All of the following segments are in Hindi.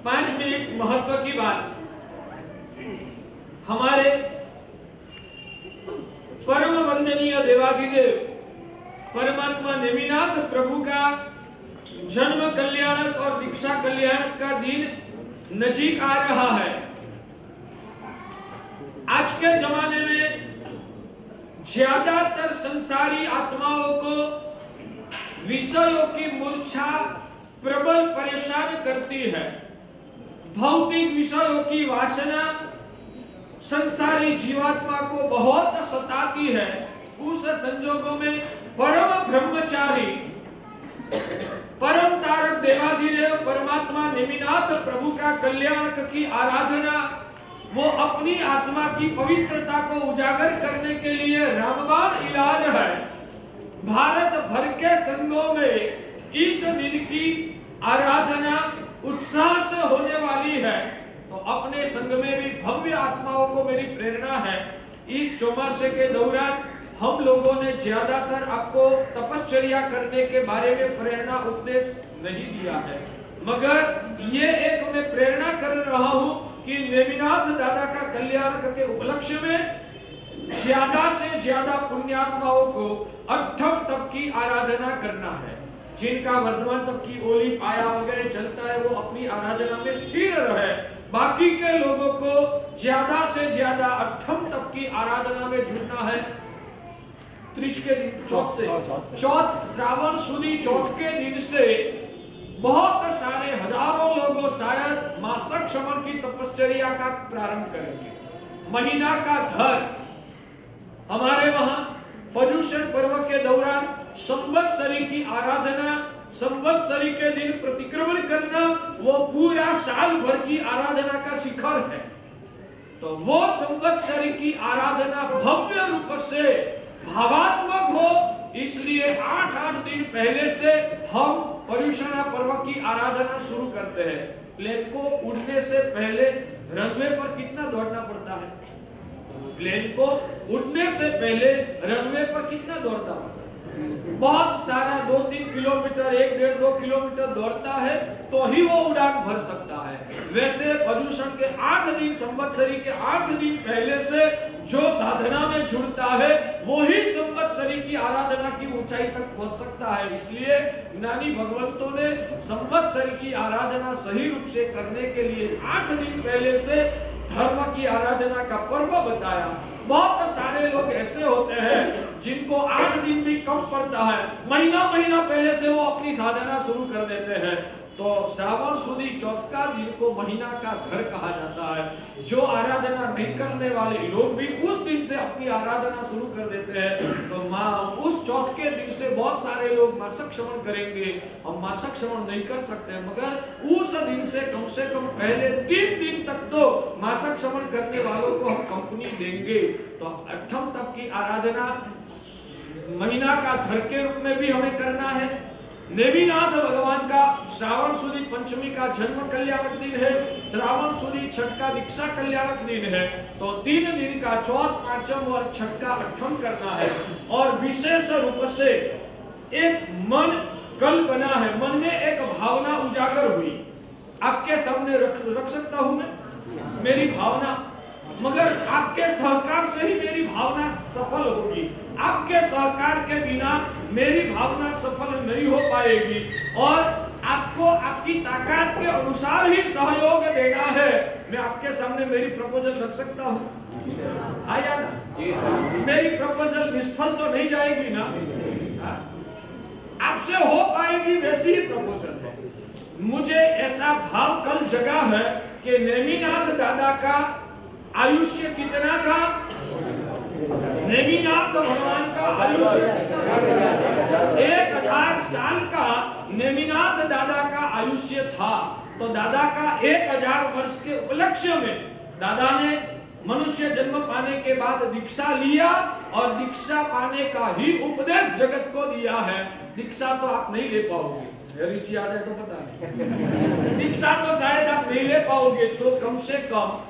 5 मिनट महत्व की बात। हमारे परम वंदनीय देवाधिदेव परमात्मा नेमिनाथ प्रभु का जन्म कल्याणक और दीक्षा कल्याणक का दिन नजीक आ रहा है। आज के जमाने में ज्यादातर संसारी आत्माओं को विषयों की मूर्छा प्रबल परेशान करती है। भौतिक विषयों की वासना संसारी जीवात्मा को बहुत सताती है। उस संजोगों में परम ब्रह्मचारी परम तारक देवाधिदेव परमात्मा नेमिनाथ प्रभु का कल्याणक की आराधना, वो अपनी आत्मा की पवित्रता को उजागर करने के लिए रामबाण इलाज है। भारत भर के संघों में इस दिन की आराधना उत्साह से होने वाली है। तो अपने संघ में भी भव्य आत्माओं को मेरी प्रेरणा है, इस चौमासे के दौरान हम लोगों ने ज्यादातर आपको तपश्चर्या करने के बारे में प्रेरणा उपदेश नहीं दिया है, मगर ये एक मैं प्रेरणा कर रहा हूं कि नेमिनाथ दादा का कल्याणक के उपलक्ष्य में ज्यादा से ज्यादा पुण्यात्माओं को अठम तप की आराधना करना है। जिनका वर्धमान तप की ओली पाया वगैरह चलता है वो अपनी आराधना में स्थिर रहे। बाकी के लोगों को ज्यादा से ज्यादा अठम तप की आराधना में जुड़ना है। त्रिज के दिन चौथ श्रावण सुदी चौथ के दिन से बहुत सारे हजारों लोगों शायद मासक श्रवण की तपश्चर्या का प्रारंभ करेंगे। महीना का धर हमारे वहां पर्युषण पर्व के दौरान संवत्सरी की आराधना, संवत्सरी के दिन प्रतिक्रमण करना, वो पूरा साल भर की आराधना का शिखर है। तो वो संवत्सरी की आराधना भव्य रूप से भावात्मक हो, इसलिए 8-8 दिन पहले से हम पर्युषण पर्व की आराधना शुरू करते हैं। प्लेन को उड़ने से पहले रनवे पर कितना दौड़ना पड़ता है? प्लेन को उड़ने से पहले रनवे पर कितना दौड़ता है? बहुत सारा 2-3 किलोमीटर, 1-1.5-2 किलोमीटर दौड़ता है तो ही वो उड़ान भर सकता है। वैसे पर्युषण के 8 दिन, संवत्सरी के 8 दिन पहले से जो साधना में जुड़ता है वो ही संवत्सरी की आराधना की ऊंचाई तक पहुंच सकता है। इसलिए ज्ञानी भगवंतों ने संवत्सरी की आराधना सही रूप से करने के लिए 8 दिन पहले से धर्म की आराधना का पर्व बताया। बहुत सारे लोग ऐसे होते हैं जिनको 8 दिन भी कम पड़ता है, महीना पहले से वो अपनी साधना शुरू कर देते हैं। तो श्रावण सुदी चौथ का दिन को महीना का घर कहा जाता है। जो आराधना नहीं करने वाले लोग भी उस दिन से अपनी आराधना शुरू कर देते हैं। तो उस चौथ के दिन से बहुत सारे लोग मासक श्रवण करेंगे। हम मासक श्रवण नहीं कर सकते, मगर उस दिन से कम पहले 3 दिन तक तो मासक श्रवण करने वालों को हम कंपनी देंगे। तो अठम तप की आराधना महीना का घर के रूप में भी हमें करना है। नेमिनाथ भगवान का श्रावण सुदी पंचमी का जन्म कल्याणक दिन है, श्रावण सुदी छठ का दीक्षा कल्याणक दिन है। तो 3 दिन का चौथ, पांचम और छठ का अठम करना है। और विशेष रूप से एक मन कल बना है, मन में एक भावना उजागर हुई, आपके सामने रख सकता हूं मैं मेरी भावना, मगर आपके सहकार से ही मेरी भावना सफल होगी। आपके सहकार के बिना मेरी भावना सफल नहीं हो पाएगी। और आपको आपकी ताकत के अनुसार ही सहयोग देना है। मैं आपके सामने मेरी प्रपोजल रख सकता हूँ, आया ना? मेरी प्रपोजल निष्फल तो नहीं जाएगी ना? आपसे हो पाएगी वैसी ही प्रपोजल है। मुझे ऐसा भाव कल जगा है कि नेमिनाथ दादा का आयुष्य कितना था? नेमिनाथ भगवान का आयुष्य 1000 साल का नेमिनाथ दादा का आयुष्य था। तो दादा का 1000 वर्ष के उपलक्ष्य में दादा ने मनुष्य जन्म पाने के बाद दीक्षा लिया और दीक्षा पाने का ही उपदेश जगत को दिया है। दीक्षा तो आप नहीं ले पाओगे, ऋषि आ जाए तो पता नहीं। दीक्षा तो शायद आप नहीं ले पाओगे, तो कम से कम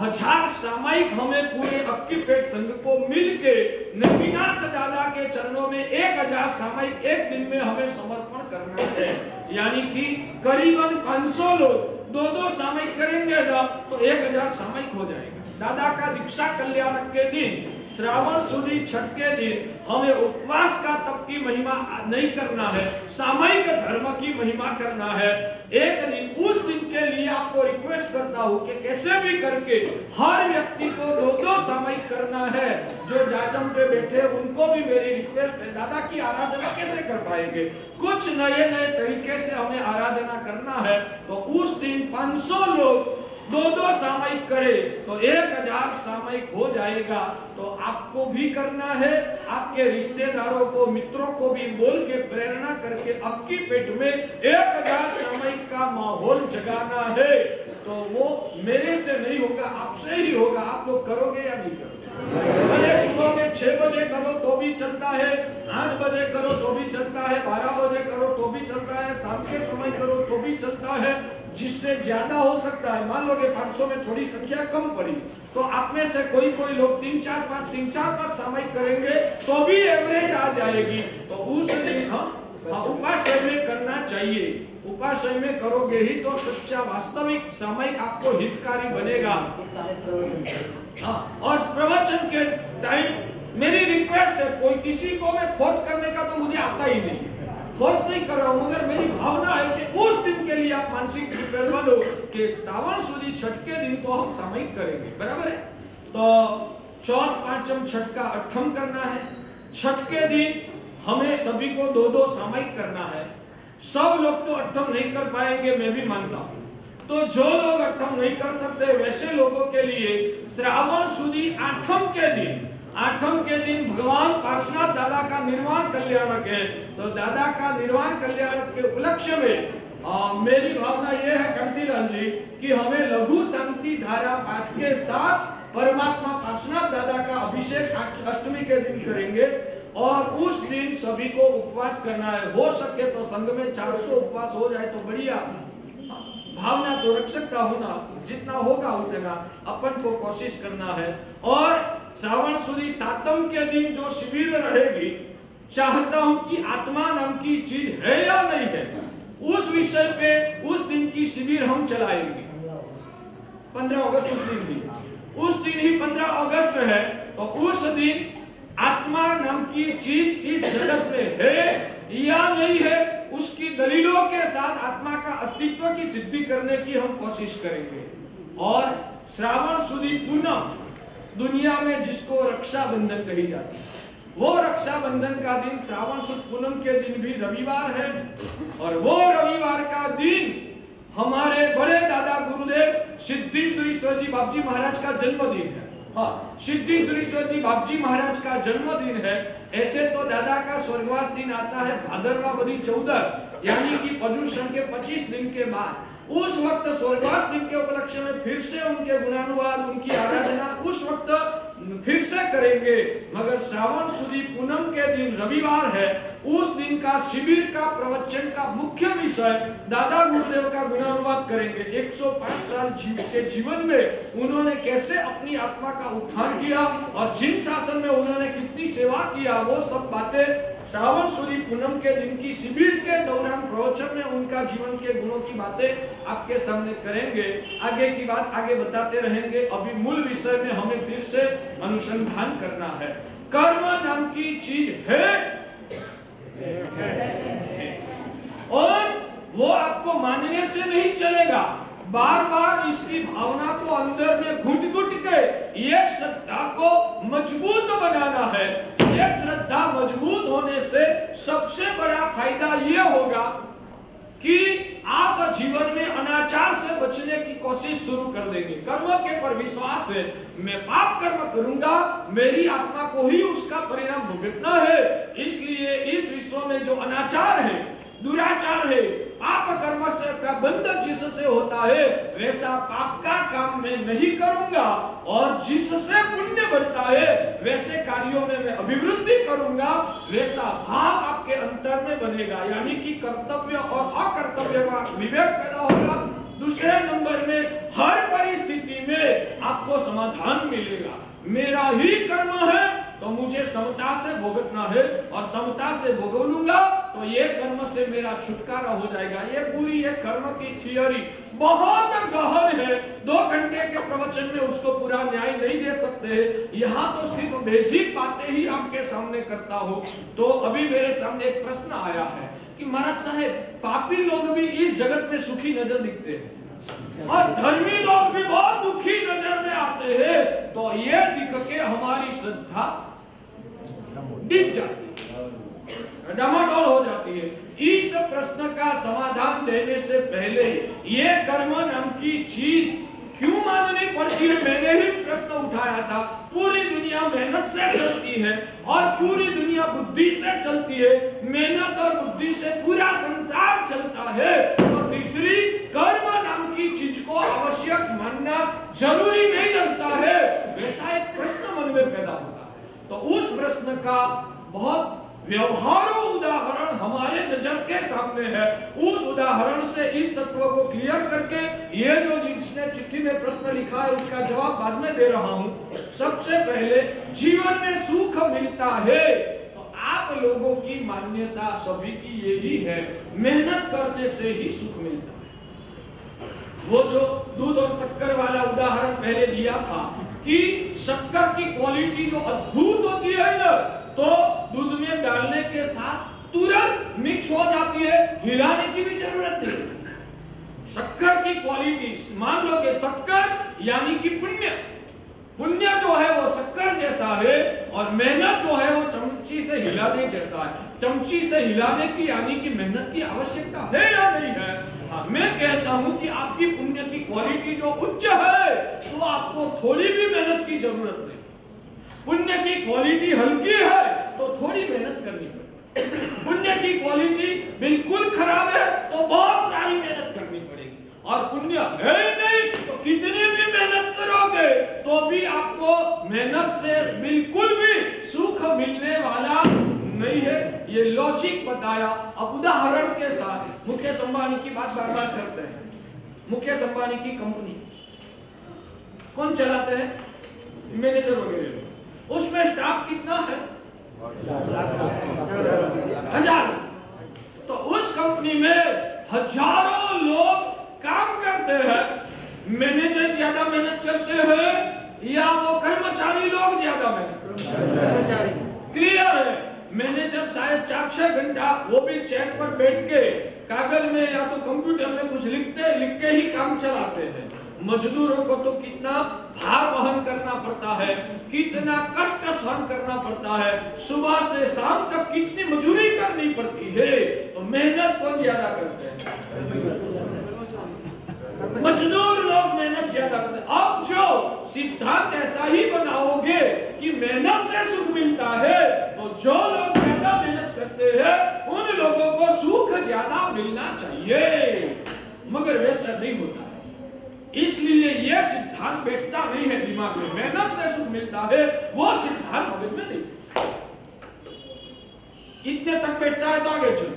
1000 सामायिक हमें पूरे अक्की पेट संघ को मिलके नेमिनाथ दादा के चरणों में 1000 सामायिक एक दिन में हमें समर्पण करना है। यानी कि करीबन 500 लोग 2-2 सामयिक करेंगे ना तो 1000 सामयिक हो जाएगा। दादा का दीक्षा कल्याणक के दिन, श्रावण सुदी छठ के दिन हमें उपवास का तप की महिमा नहीं करना है, सामयिक धर्म की महिमा करना है। एक दिन, उस दिन के लिए आपको रिक्वेस्ट करता हूं कि कैसे भी करके हर व्यक्ति को 2-2 सामयिक करना है। जो जाजम पे बैठे उनको भी मेरी रिक्वेस्ट है, दादा की आराधना कैसे कर पाएंगे, कुछ नए नए तरीके से हमें आराधना करना है। तो उस दिन 500 लोग 2-2 सामयिक करे तो 1000 सामयिक हो जाएगा। तो आपको भी करना है, आपके रिश्तेदारों को, मित्रों को भी बोल के प्रेरणा करके आपकी पेट में 1000 सामयिक का माहौल जगाना है। तो वो मेरे से नहीं होगा, आपसे ही होगा। आप लोग करोगे या नहीं करोगे? भले सुबह में 6 बजे करो तो भी चलता है, 8 बजे करो तो भी चलता है, 12 बजे करो तो भी चलता है, शाम के समय करो तो भी चलता है, जिससे ज्यादा हो सकता है। मान लो कि 500 में थोड़ी संख्या कम पड़ी तो आप में से कोई लोग 3-4-5 सामयिक करेंगे तो भी एवरेज आ जाएगी। तो उस दिन हम उपासय में करना चाहिए। उपासय में करोगे ही तो सच्चा वास्तविक सामयिक आपको हितकारी बनेगा। और प्रवचन के टाइम मेरी रिक्वेस्ट है, कोई किसी को मैं फोर्स करने का तो मुझे आता ही नहीं, फोर्स नहीं कर रहा हूं, मगर मेरी भावना है कि उस दिन के लिए आप मानसिक प्रिपेयर बनो कि श्रावण सुदी छठ के दिन तो हम सामयिक करेंगे, बराबर है। तो चौथ पांचम छठ का अठम करना है। छठ के दिन हमें सभी को 2-2 सामयिक करना है। सब लोग तो अठम नहीं कर पाएंगे, मैं भी मानता हूं। तो जो लोग अठम नहीं कर सकते वैसे लोगों के लिए श्रावण सुदी आठम के दिन भगवान पार्श्वनाथ दादा का निर्वाण कल्याणक है। तो दादा का निर्वाण कल्याणक के उपलक्ष्य में मेरी भावना यह है कांतिलाल जी कि हमें लघु शांति धारा पाठ के साथ परमात्मा पार्श्वनाथ दादा का अभिषेक अष्टमी के दिन करेंगे। और उस दिन सभी को उपवास करना है। हो सके तो संघ में 400 उपवास हो जाए तो बढ़िया। भावना तो रख सकता हूं ना, जितना होगा उतना अपन को कोशिश करना है। और श्रावण सुदी सातम के दिन जो शिविर रहेगी, चाहता हूं कि आत्मा नाम की चीज है या नहीं है, उस विषय पे उस दिन की शिविर हम चलाएंगे। 15 अगस्त उस दिन ही 15 अगस्त है। तो उस दिन आत्मा नाम की चीज इस जगत में है या नहीं है, उसकी दलीलों के साथ आत्मा का अस्तित्व की सिद्धि करने की हम कोशिश करेंगे। और श्रावण सुदी पूनम, दुनिया में जिसको रक्षाबंधन कही जाती है, वो रक्षाबंधन का दिन श्रावण सुद पूनम के दिन भी रविवार है। और वो रविवार का दिन हमारे बड़े दादा गुरुदेव सिद्धि सुरेश्वर जी बापजी महाराज का जन्मदिन है। हाँ, सिद्धि सुरेश्वर जी बापजी महाराज का जन्मदिन है। ऐसे तो दादा का स्वर्गवास दिन आता है भादरवा बदी 14, यानी कि पर्युषण के 25 दिन के बाद। उस वक्त स्वर्गवास दिन के उपलक्ष्य में फिर से उनके गुणानुवाद, उनकी आराधना उस वक्त फिर से करेंगे। मगर श्रावण सुदी पूनम के दिन रविवार है, उस दिन का शिविर का प्रवचन का मुख्य विषय दादा गुरुदेव का गुणानुवाद करेंगे। 105 साल के जीवन में उन्होंने कैसे अपनी आत्मा का उत्थान किया और जिन शासन में उन्होंने कितनी सेवा किया, वो सब बातें श्रावण सुदी पूनम के दिन की शिविर के दौरान प्रवचन में उनका जीवन के गुणों की बातें आपके सामने करेंगे। आगे की बात आगे बताते रहेंगे। अभी मूल विषय में हमें फिर से अनुसंधान करना है। कर्म नाम की चीज है और वो आपको मानने से नहीं चलेगा, बार बार इसकी भावना को अंदर में घुट के ये श्रद्धा को मजबूत बनाना है। ये श्रद्धा मजबूत होने से सबसे बड़ा फायदा ये होगा कि आप जीवन में अनाचार से बचने की कोशिश शुरू कर देंगे। कर्म के पर विश्वास है, मैं पाप कर्म करूंगा, मेरी आत्मा को ही उसका परिणाम भुगतना है। इसलिए इस विश्व में जो अनाचार है, दुराचार है, पाप कर्म से का बंध जिससे होता है, वैसा पाप का काम मैं नहीं करूंगा। और जिससे पुण्य बढ़ता है वैसे कार्यों में मैं अभिवृद्धि करूंगा। वैसा भाव आपके अंतर में बनेगा, यानी कि कर्तव्य और अकर्तव्य का विवेक पैदा होगा। दूसरे नंबर में हर परिस्थिति में आपको समाधान मिलेगा। मेरा ही कर्म है तो मुझे समता से भुगतना है और समता से भोग लूंगा तो ये कर्म से मेरा छुटकारा हो जाएगा। ये पूरी ये कर्म की थियोरी बहुत गहन है, 2 घंटे के प्रवचन में उसको पूरा न्याय नहीं दे सकते। यहाँ तो सिर्फ बेसिक बातें ही आपके सामने करता हूँ। तो अभी मेरे सामने एक प्रश्न आया है कि महाराज साहेब, पापी लोग भी इस जगत में सुखी नजर दिखते हैं और धर्मी लोग भी बहुत दुखी नजर में आते हैं, तो ये दिख के हमारी श्रद्धा डिग जाती है, डमाडोल हो जाती है। इस प्रश्न का समाधान देने से पहले ये कर्म नाम की चीज क्यों माननी पड़ती है, मैंने ही प्रश्न उठाया था। पूरी दुनिया मेहनत से चलती है और पूरी दुनिया बुद्धि से चलती है, मेहनत और बुद्धि से पूरा संसार चलता है, तो तीसरी कर्म नाम की चीज को आवश्यक मानना जरूरी नहीं लगता है, वैसा एक प्रश्न मन में पैदा होता है। तो उस प्रश्न का बहुत व्यवहारू उदाहरण हमारे नजर के सामने है। उस उदाहरण से इस तत्व को क्लियर करके ये जो जिसने चिट्ठी में प्रश्न लिखा है उसका जवाब बाद में दे रहा हूं। सबसे पहले, जीवन में सुख मिलता है तो आप लोगों की मान्यता सभी की यही है, मेहनत करने से ही सुख मिलता है। वो जो दूध और शक्कर वाला उदाहरण पहले दिया था कि शक्कर की क्वालिटी जो अद्भुत होती है ना, तो दूध में डालने के साथ तुरंत मिक्स हो जाती है, हिलाने की भी जरूरत नहीं। शक्कर की क्वालिटी मान लो कि शक्कर यानी कि पुण्य, पुण्य जो है वो शक्कर जैसा है और मेहनत जो है वो चमची से हिलाने जैसा है। चमची से हिलाने की यानी कि मेहनत की आवश्यकता है या नहीं है? हाँ, मैं कहता हूं कि आपकी पुण्य की क्वालिटी जो उच्च है तो आपको थोड़ी भी मेहनत की जरूरत नहीं। पुण्य की क्वालिटी हल्की है तो थोड़ी मेहनत करनी पड़ेगी। पुण्य की क्वालिटी बिल्कुल खराब है तो बहुत सारी मेहनत करनी पड़ेगी। और पुण्य है ही नहीं तो कितनी भी मेहनत करोगे तो भी आपको मेहनत से बिल्कुल भी सुख मिलने वाला नहीं है। ये लॉजिक बताया। अब उदाहरण के साथ मुकेश अंबानी की बात बार बार करते हैं। मुकेश अंबानी की कंपनी कौन चलाते हैं? मैनेजर वगैरह। उसमें स्टाफ कितना है? 1000। तो उस कंपनी में हजारों लोग काम करते हैं। मैनेजर ज्यादा मेहनत करते हैं या वो कर्मचारी लोग ज्यादा मेहनत करते हैं? क्लियर है। मैनेजर शायद 4-6 घंटा वो भी चेक पर बैठ के कागज में या तो कंप्यूटर में कुछ लिख के ही काम चलाते हैं। मजदूरों को तो कितना भार वहन करना पड़ता है, कितना कष्ट सहन करना पड़ता है, सुबह से शाम तक कितनी मजदूरी करनी पड़ती है। तो मेहनत कौन ज्यादा करते हैं? मजदूर लोग मेहनत ज्यादा करते हैं। अब जो सिद्धांत ऐसा ही बनाओगे कि मेहनत से सुख मिलता है तो जो लोग ज्यादा मेहनत करते हैं उन लोगों को सुख ज्यादा मिलना चाहिए, मगर वैसा नहीं होता है। इसलिए यह सिद्धांत बैठता नहीं है दिमाग में। मेहनत से सुख मिलता है वो सिद्धांत मगज में नहीं। इतने तक बैठता है तो आगे चलो।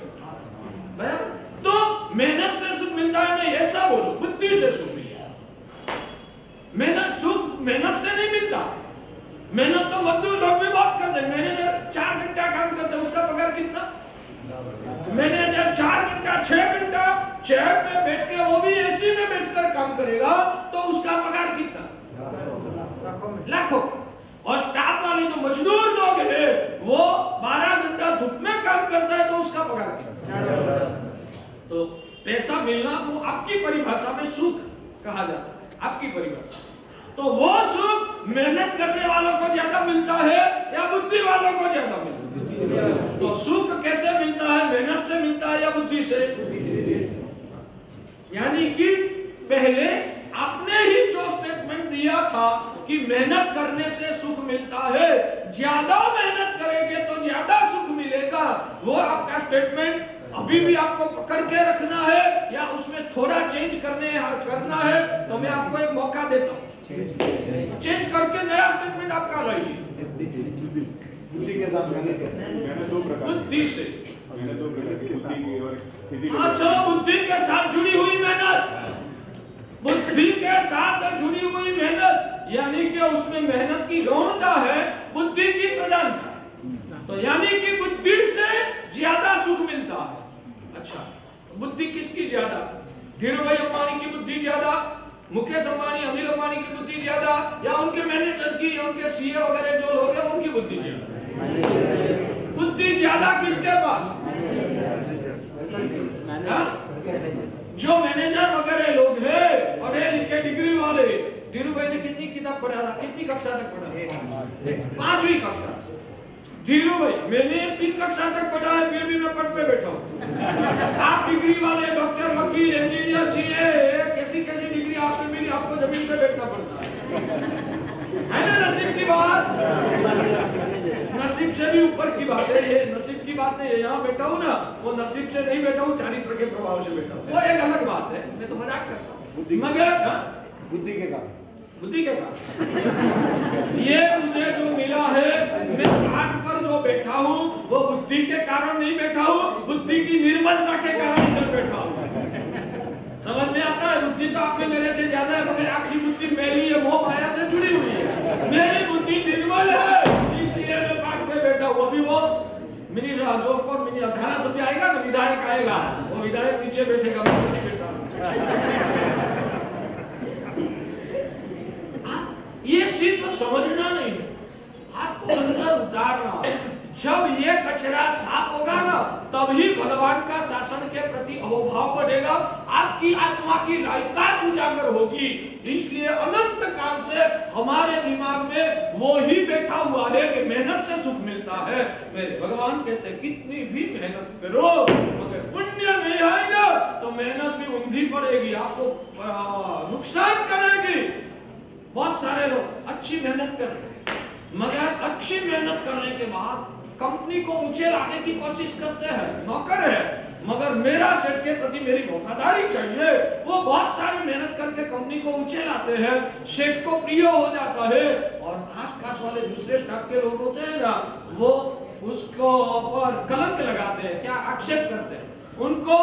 तो मेहनत से सुख मिलता है, मैं ऐसा बोलूं, बुद्धि से सुख मिलता है। मेहनत से नहीं मिलता। मेहनत तो मजदूर लोग भी बात करते हैं। मैनेजर 4 घंटा काम करते हैं, उसका पगार कितना? मैनेजर 4 घंटा 6 घंटा चेयर पे बैठ के, वो भी एसी में बैठकर काम करेगा तो उसका पगार कितना? लाखों। और स्टाफ वाले जो मजदूर लोग हैं वो 12 घंटा धूप में काम करता है तो उसका पगार कितना? तो पैसा मिलना वो आपकी परिभाषा में सुख कहा जाता है, आपकी परिभाषा। तो वो सुख मेहनत करने वालों को ज्यादा मिलता है या बुद्धि वालों को ज्यादा मिलता है? तो सुख कैसे मिलता है? मेहनत से मिलता है या बुद्धि से? यानी कि पहले आपने ही जो स्टेटमेंट दिया था कि मेहनत करने से सुख मिलता है, ज्यादा मेहनत करेंगे तो ज्यादा सुख मिलेगा, वो आपका स्टेटमेंट अभी भी आपको पकड़ के रखना है या उसमें थोड़ा चेंज करना है? तो मैं आपको एक मौका देता हूँ, चेंज करके नया स्टेटमेंट आपका लाइए। बुद्धि के साथ मेहनत मैंने 2 प्रकार, बुद्धि से मैंने 2 प्रकार की बुद्धि की और फिजिकल। हाँ चलो, बुद्धि के साथ जुड़ी हुई मेहनत, बुद्धि के साथ जुड़ी हुई मेहनत यानी कि उसमें मेहनत की गौणता है, बुद्धि की प्रधानता। तो यानी कि बुद्धि से ज्यादा सुख मिलता है। अच्छा, बुद्धि किसकी ज्यादा? धीरूभाई अंबानी की बुद्धि ज्यादा, मुकेश अंबानी, अनिल अंबानी की बुद्धि ज्यादा, या उनके मैनेजर की, उनके सीए वगैरह जो लोग हैं उनकी बुद्धि ज्यादा? बुद्धि ज्यादा किसके पास? जो मैनेजर वगैरह लोग हैं, पढ़े लिखे डिग्री वाले। धीरूभाई ने कितनी किताब पढ़ा था, कितनी कक्षा तक पढ़ा? 5वीं कक्षा। धीरूभाई, मैंने 3 कक्षा तक पढ़ा है, फिर भी मैं पढ़ पे बैठा हूँ। आप डिग्री वाले, डॉक्टर, वकील, इंजीनियर, सीए, कैसी कैसी डिग्री आपने मिली, आपको जमीन पे बैठना पड़ता है ना? नसीब की बात, नसीब से भी ऊपर की बात है ये। नसीब की बात नहीं है, यहाँ बैठा हूँ ना, वो नसीब से नहीं बैठा हूँ, चारित्र के प्रभाव से बैठा हूँ, वो एक अलग बात है। मैं तो मजाक करता हूँ, मगर बुद्धि के कारण, बुद्धि के कारण ये मुझे जो मिला है, मैं घाट पर जो बैठा हूँ वो बुद्धि के कारण नहीं बैठा हूँ, बुद्धि की निर्मलता के कारण इधर बैठा हूँ। समझ में आता है? बुद्धि तो आप में मेरे से ज्यादा है, मगर आपकी बुद्धि मैली है, मोह माया से जुड़ी हुई है। मेरी बुद्धि निर्मल है, इसलिए मैं घाट पे बैठा हूँ। अभी वो मिनी जो कौन मिनी खाना सभी आएगा ना, विधायक आएगा, वो विधायक नीचे बैठेगा, ये सिर्फ समझना नहीं है, आपको अंदर उतारना। जब ये कचरा साफ होगा ना, तभी भगवान का शासन के प्रति अहोभाव बढ़ेगा, आपकी आत्मा की लायकात उजागर होगी। इसलिए अनंत काल से हमारे दिमाग में वो ही बैठा हुआ है कि मेहनत से सुख मिलता है। मेरे भगवान कहते हैं कितनी भी मेहनत करो, मगर पुण्य नहीं आएगा तो मेहनत भी ऊंधी पड़ेगी, आपको नुकसान करेगी। बहुत सारे लोग अच्छी मेहनत कर रहे हैं, मगर अच्छी मेहनत करने के बाद कंपनी को ऊंचे लाने की कोशिश करते हैं, नौकर है, मगर मेरा सेठ के प्रति मेरी वफादारी चाहिए। वो बहुत सारी मेहनत करके कंपनी को ऊंचे लाते हैं, सेठ को प्रिय हो जाता है, और आसपास वाले दूसरे स्टाफ के लोग होते हैं ना, वो उसको पर कलंक लगाते हैं, क्या आक्षेप करते हैं, उनको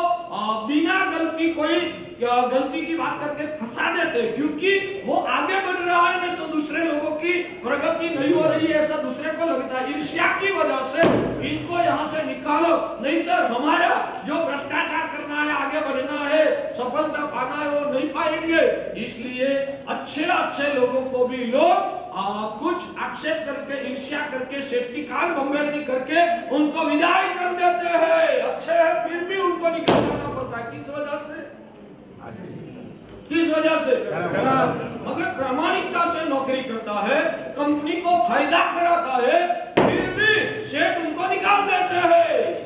बिना गलती कोई गलती की बात करके फंसा देते हैं, क्योंकि वो आगे बढ़ रहा है ना, तो दूसरे लोगों की प्रगति नहीं हो रही है, ऐसा दूसरे को लगता है। ईर्ष्या की वजह से इनको यहाँ से निकालो, नहीं तो हमारा जो भ्रष्टाचार करना है, आगे बढ़ना है, सफलता पाना है, वो नहीं पाएंगे। इसलिए अच्छे अच्छे लोगों को भी लोग कुछ आक्षेप करके, ईर्ष्या करके, सेठ की कान बंबेरनी करके उनको विदाई कर देते हैं। अच्छे हैं फिर भी उनको निकालना पड़ता है, किस वजह से? किस वजह से? मगर प्रामाणिकता से नौकरी करता है, कंपनी को फायदा कराता है, फिर भी सेठ उनको निकाल देते हैं।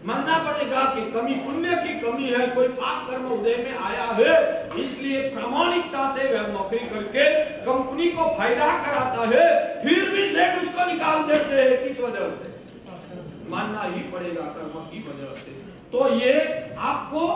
मानना पड़ेगा कि कमी, पुण्य की कमी है, कोई पाप कर्म उदय में आया है, इसलिए प्रामाणिकता से वह नौकरी करके कंपनी को फायदा कराता है, फिर भी सेठ उसको निकाल देते हैं। किस वजह से? मानना ही पड़ेगा, कर्म की वजह से। तो ये आपको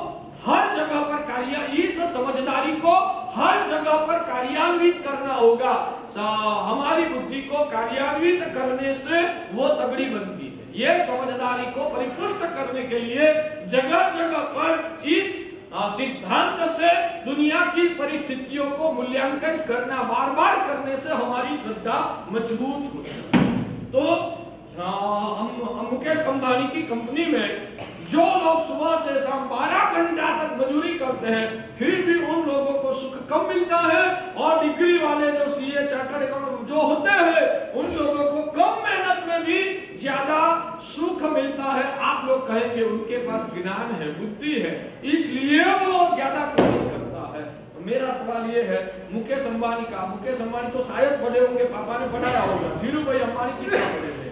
हर जगह पर कार्य, इस समझदारी को हर जगह पर कार्यान्वित करना होगा। हमारी बुद्धि को कार्यान्वित करने से वो तगड़ी बनती है। ये समझदारी को परिपुष्ट करने के लिए जगह जगह पर इस सिद्धांत से दुनिया की परिस्थितियों को मूल्यांकन करना, बार बार करने से हमारी श्रद्धा मजबूत होती है। तो मुकेश अंबानी की कंपनी में जो लोग सुबह से शाम 12 घंटा तक मजदूरी करते हैं, फिर भी उन लोगों को सुख कम मिलता है, और डिग्री वाले जो सीए, चार्टर्ड अकाउंटेंट जो होते हैं, उन लोगों को कम मेहनत में भी ज्यादा सुख मिलता है। आप लोग कहेंगे उनके पास ज्ञान है, बुद्धि है, इसलिए वो ज्यादा कमाई करता है। तो मेरा सवाल ये है, मुकेश अंबानी का, मुकेश अंबानी तो शायद पढ़े होंगे, पापा ने पढ़ाया होगा, धीरूभाई अंबानी कितना पढ़े थे?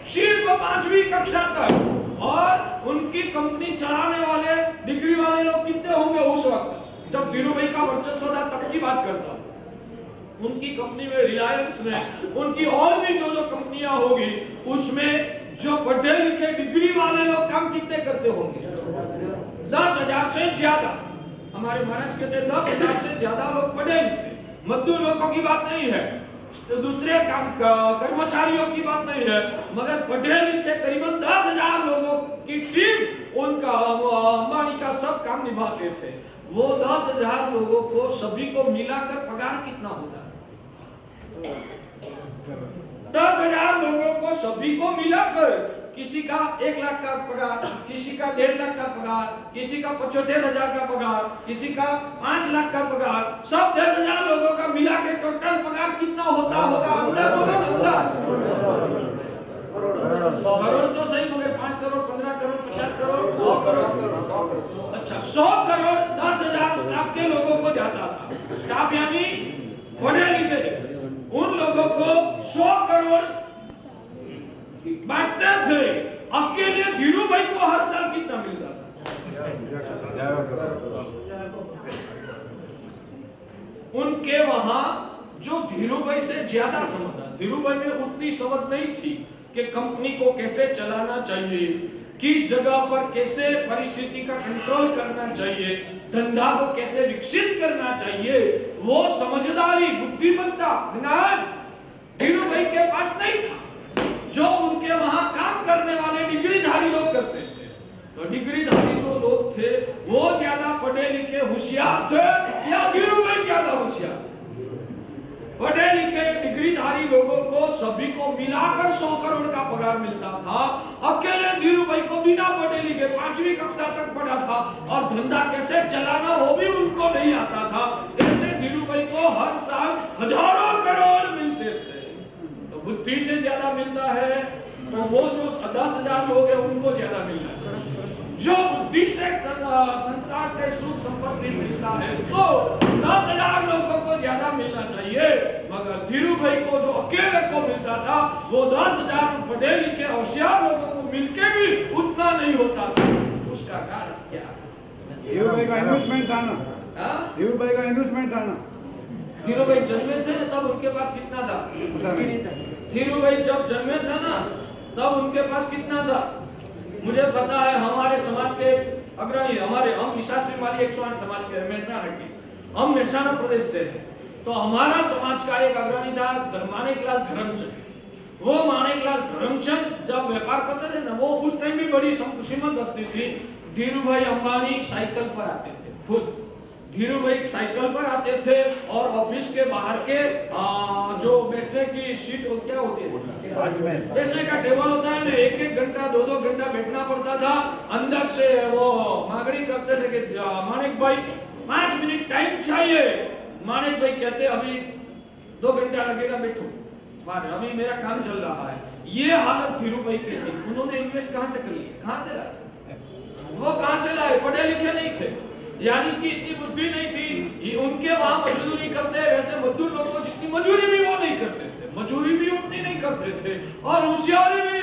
सिर्फ 5वीं कक्षा तक। और उनकी कंपनी चलाने वाले डिग्री वाले लोग कितने होंगे उस वक्त जब धीरूभाई का वर्चस्व था, तब की बात करता हूं। उनकी कंपनी में, रिलायंस में, उनकी और भी जो जो कंपनियां होगी, उसमें जो पढ़े लिखे डिग्री वाले लोग काम कितने करते होंगे? 10,000 से ज्यादा। हमारे महाराज कहते हैं 10,000 से ज्यादा लोग पढ़े लिखे, मजदूर लोगों की बात नहीं है, दूसरे काम कर्मचारियों की बात नहीं है, मगर पढ़े लिखे करीबन 10,000 लोगों की टीम उनका अंबानी का सब काम निभाते थे। वो 10,000 लोगों को सभी को मिलाकर पगार कितना होता है? 10,000 लोगों को सभी को मिलाकर किसी का 1 लाख का पगार, किसी का 1.5 लाख का पगार, किसी का 75,000 का पगार, किसी का 5 लाख का पगार, सब 10,000 लोगों का मिला के टोटल पगार कितना होता होगा? अंदर बोलो अंदाज। करोड़ तो सही, मगर 5 करोड़, 15 करोड़, 50 करोड़, 100 करोड़। अच्छा, 100 करोड़ 10,000 स्टाफ के लोगों को जाता था। स्टाफ यानी पढ़े लिखे उन लोगों को 100 करोड़ बांटते थे। अकेले धीरू भाई को हर साल कितना मिलता था? उनके वहां जो धीरू भाई से ज्यादा समझ था, धीरू भाई में उतनी समझ नहीं थी कि कंपनी को कैसे चलाना चाहिए, किस जगह पर कैसे परिस्थिति का कंट्रोल करना चाहिए, धंधा को कैसे विकसित करना चाहिए, वो समझदारी, बुद्धिमत्ता, ज्ञान धीरू भाई के पास नहीं था जो उनके वहां काम करने वाले डिग्रीधारी लोग करते थे। तो डिग्रीधारी जो लोग थे वो ज्यादा पढ़े लिखे होशियार थे या धीरू भाई ज्यादा होशियार? पढ़े लिखे डिग्रीधारी लोगों को सभी को मिलाकर 100 करोड़ का पगार मिलता था। अकेले धीरू भाई को बिना पढ़े लिखे 5वीं कक्षा तक पढ़ा था और धंधा कैसे चलाना वो भी उनको नहीं आता था। ऐसे धीरू भाई को हर साल हजारों करोड़ मिलते थे। तो बुद्धि से ज्यादा मिलता है तो वो जो 10,000 लोग हैं उनको ज्यादा मिलना चाहिए। जो बुद्धि से संसार के सुख संपत्ति मिलता है तो 10,000 लोगों को ज्यादा मिलना चाहिए, मगर धीरू भाई को जो अकेले को मिलता था वो 10,000 पढ़े लिखे होशियार लोगों को मिलके भी उतना नहीं होता था। उसका कारण क्या? धीरू भाई का इन्वेस्टमेंट था ना, धीरू भाई का इन्वेस्टमेंट था ना। धीरू भाई जन्मे थे ना तब उनके पास कितना था? धीरू भाई जब जन्मे थे ना तब उनके पास कितना था? मुझे पता है, हमारे समाज के अग्रणी, हम निशास्त्री वाली 108 समाज के मेहसाणा के, हम मेहसाणा प्रदेश से हैं। तो हमारा समाज का एक अग्रणी था माणिकलाल धर्मचंद। वो माणिकलाल धर्मचंद जब व्यापार करते थे ना, वो उस टाइम भी बड़ी श्रीमंत हस्ती थी। धीरू भाई अंबानी साइकिल पर आते थे, खुद धीरू भाई साइकिल पर आते थे और ऑफिस के बाहर के जो बैठने की सीट क्या होती है, बैठने का टेबल होता है ना, 1-1 घंटा 2-2 घंटा बैठना पड़ता था। अंदर से वो मांगनी करते थे कि माणिक भाई 5 मिनट टाइम चाहिए। माणिक भाई कहते अभी 2 घंटा लगेगा, बैठो अभी मेरा काम चल रहा है। ये हालत धीरू भाई की थी। उन्होंने इन्वेस्ट कहां से कर लिया? कहां से लाए? वो कहां से लाए? पढ़े लिखे नहीं थे, यानी कि इतनी बुद्धि नहीं थी। उनके वहां मजदूरी करते, वैसे मजदूर लोग को जितनी मजूरी भी वो नहीं करते थे, मजूरी भी उतनी नहीं करते थे और होशियारी भी